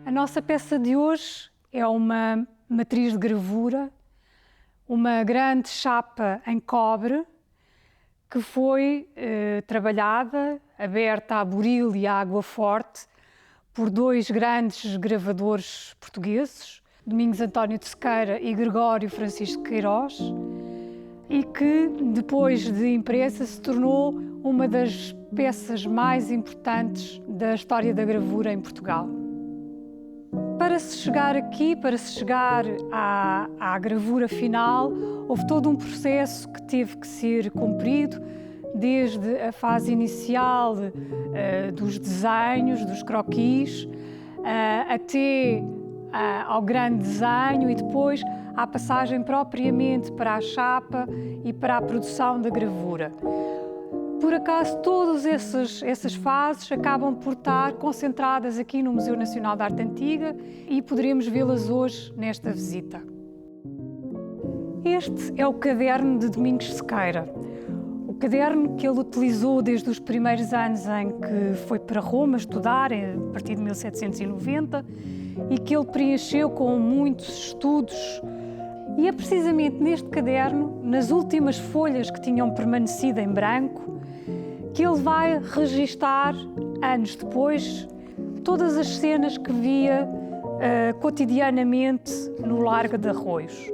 A nossa peça de hoje é uma matriz de gravura, uma grande chapa em cobre que foi trabalhada, aberta a buril e a água forte por dois grandes gravadores portugueses, Domingos António de Sequeira e Gregório Francisco de Queiroz, e que depois de impressa se tornou uma das peças mais importantes da história da gravura em Portugal. Para se chegar aqui, para se chegar à gravura final, houve todo um processo que teve que ser cumprido, desde a fase inicial dos desenhos, dos croquis, até ao grande desenho e depois à passagem propriamente para a chapa e para a produção da gravura. Por acaso, todas essas fases acabam por estar concentradas aqui no Museu Nacional de Arte Antiga e poderemos vê-las hoje nesta visita. Este é o caderno de Domingos Sequeira. O caderno que ele utilizou desde os primeiros anos em que foi para Roma estudar, a partir de 1790, e que ele preencheu com muitos estudos. E é precisamente neste caderno, nas últimas folhas que tinham permanecido em branco, que ele vai registar, anos depois, todas as cenas que via cotidianamente no Largo de Arroios.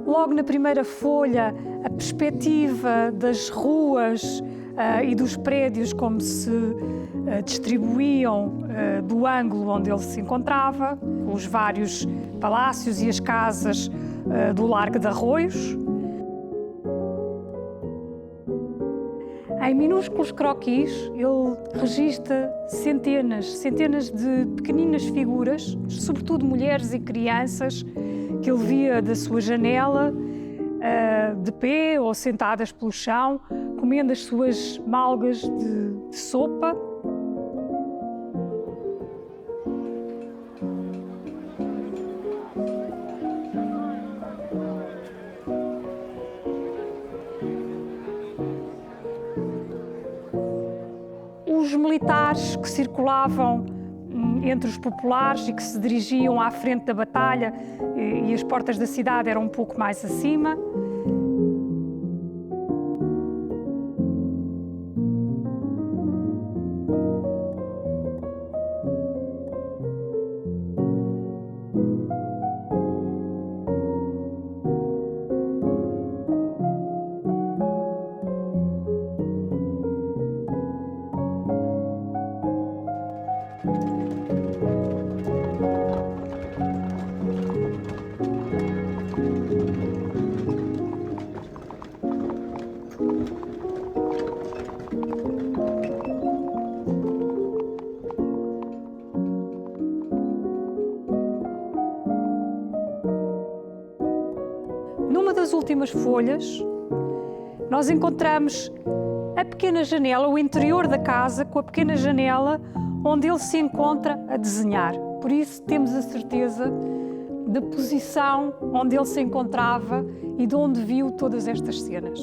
Logo na primeira folha, a perspectiva das ruas e dos prédios como se distribuíam do ângulo onde ele se encontrava, os vários palácios e as casas do Largo de Arroios. Em minúsculos croquis, ele registra centenas de pequeninas figuras, sobretudo mulheres e crianças, que ele via da sua janela, de pé ou sentadas pelo chão, comendo as suas malgas de sopa. Os militares que circulavam entre os populares e que se dirigiam à frente da batalha e as portas da cidade eram um pouco mais acima. Numa das últimas folhas, nós encontramos a pequena janela, o interior da casa, com a pequena janela onde ele se encontra a desenhar. Por isso temos a certeza da posição onde ele se encontrava e de onde viu todas estas cenas.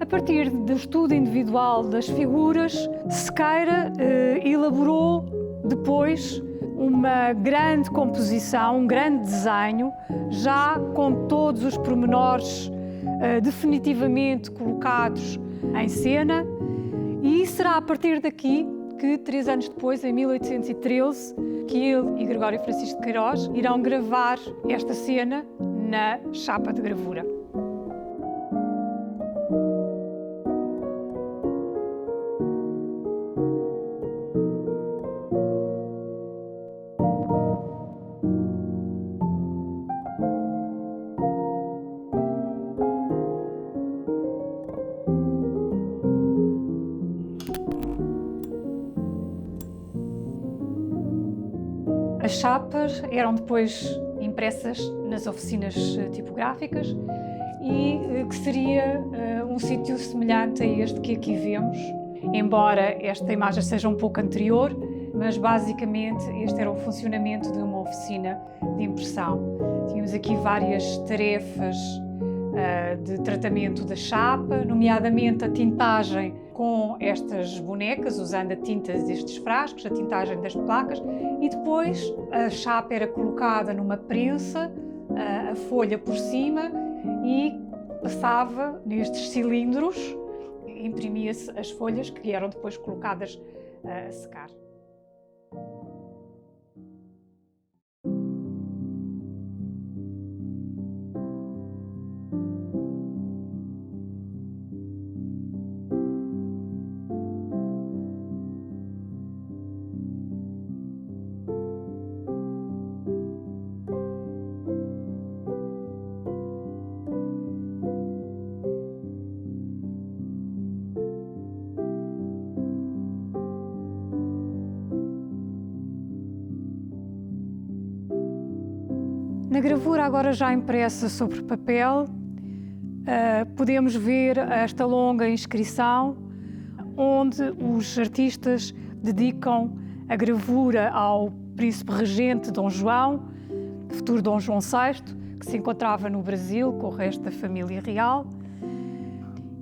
A partir do estudo individual das figuras, Sequeira elaborou depois uma grande composição, um grande desenho, já com todos os pormenores definitivamente colocados em cena, e será a partir daqui que, 3 anos depois, em 1813, que ele e Gregório Francisco de Queiroz irão gravar esta cena na chapa de gravura. As chapas eram depois impressas nas oficinas tipográficas e que seria um sítio semelhante a este que aqui vemos, embora esta imagem seja um pouco anterior, mas basicamente este era o funcionamento de uma oficina de impressão. Tínhamos aqui várias tarefas de tratamento da chapa, nomeadamente a tintagem com estas bonecas, usando a tinta destes frascos, a tintagem das placas, e depois a chapa era colocada numa prensa, a folha por cima, e passava nestes cilindros, imprimia-se as folhas que eram depois colocadas a secar. Na gravura agora já impressa sobre papel, podemos ver esta longa inscrição onde os artistas dedicam a gravura ao príncipe regente Dom João, futuro Dom João VI, que se encontrava no Brasil com o resto da família real.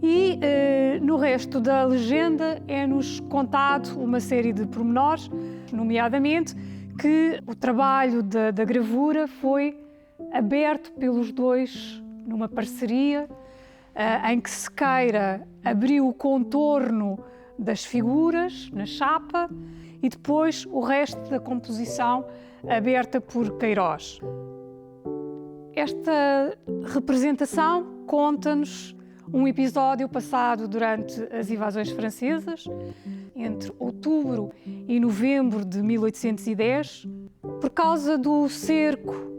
E no resto da legenda é-nos contado uma série de pormenores, nomeadamente que o trabalho da gravura foi aberto pelos dois numa parceria, em que Sequeira abriu o contorno das figuras na chapa e depois o resto da composição aberta por Queiroz. Esta representação conta-nos um episódio passado durante as invasões francesas, entre outubro e novembro de 1810, por causa do cerco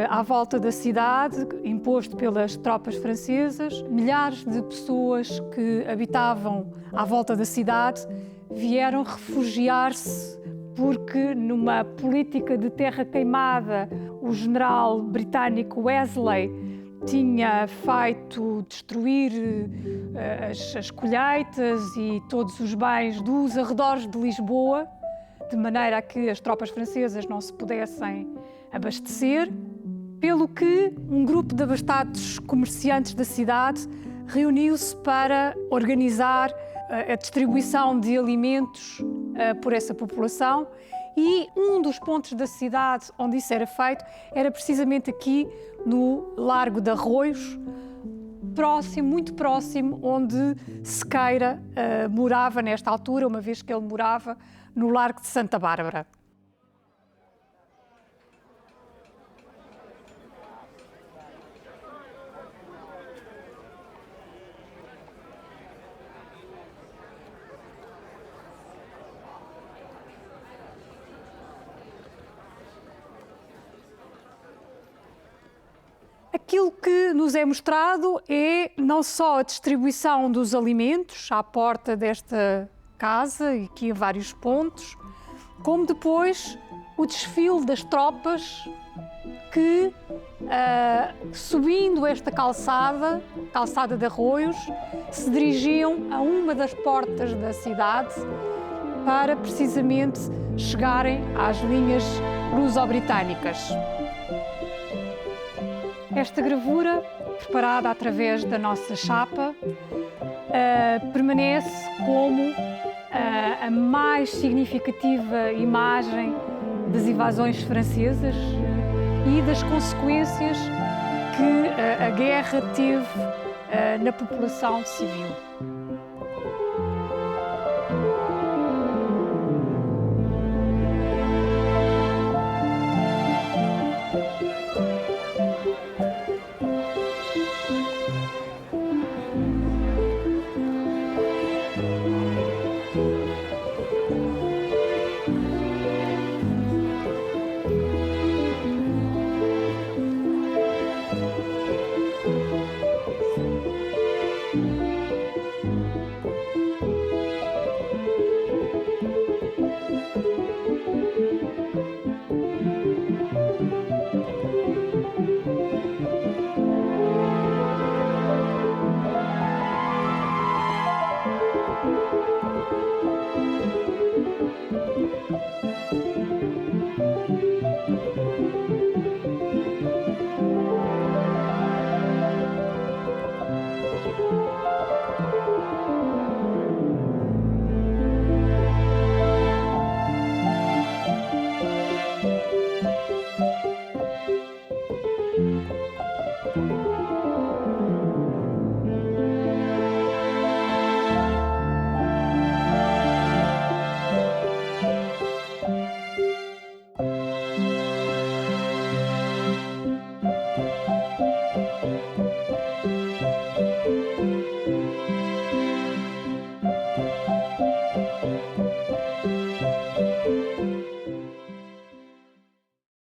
à volta da cidade, imposto pelas tropas francesas. Milhares de pessoas que habitavam à volta da cidade vieram refugiar-se porque, numa política de terra queimada, o general britânico Wellesley tinha feito destruir as colheitas e todos os bens dos arredores de Lisboa, de maneira a que as tropas francesas não se pudessem abastecer, pelo que um grupo de abastados comerciantes da cidade reuniu-se para organizar a distribuição de alimentos por essa população, e um dos pontos da cidade onde isso era feito era precisamente aqui no Largo de Arroios, muito próximo onde Sequeira morava nesta altura, uma vez que ele morava no Largo de Santa Bárbara. Aquilo que nos é mostrado é não só a distribuição dos alimentos à porta desta casa, e aqui a vários pontos, como depois o desfile das tropas que, subindo esta calçada de Arroios, se dirigiam a uma das portas da cidade para precisamente chegarem às linhas luso-britânicas. Esta gravura, preparada através da nossa chapa, permanece como a mais significativa imagem das invasões francesas e das consequências que a guerra teve na população civil.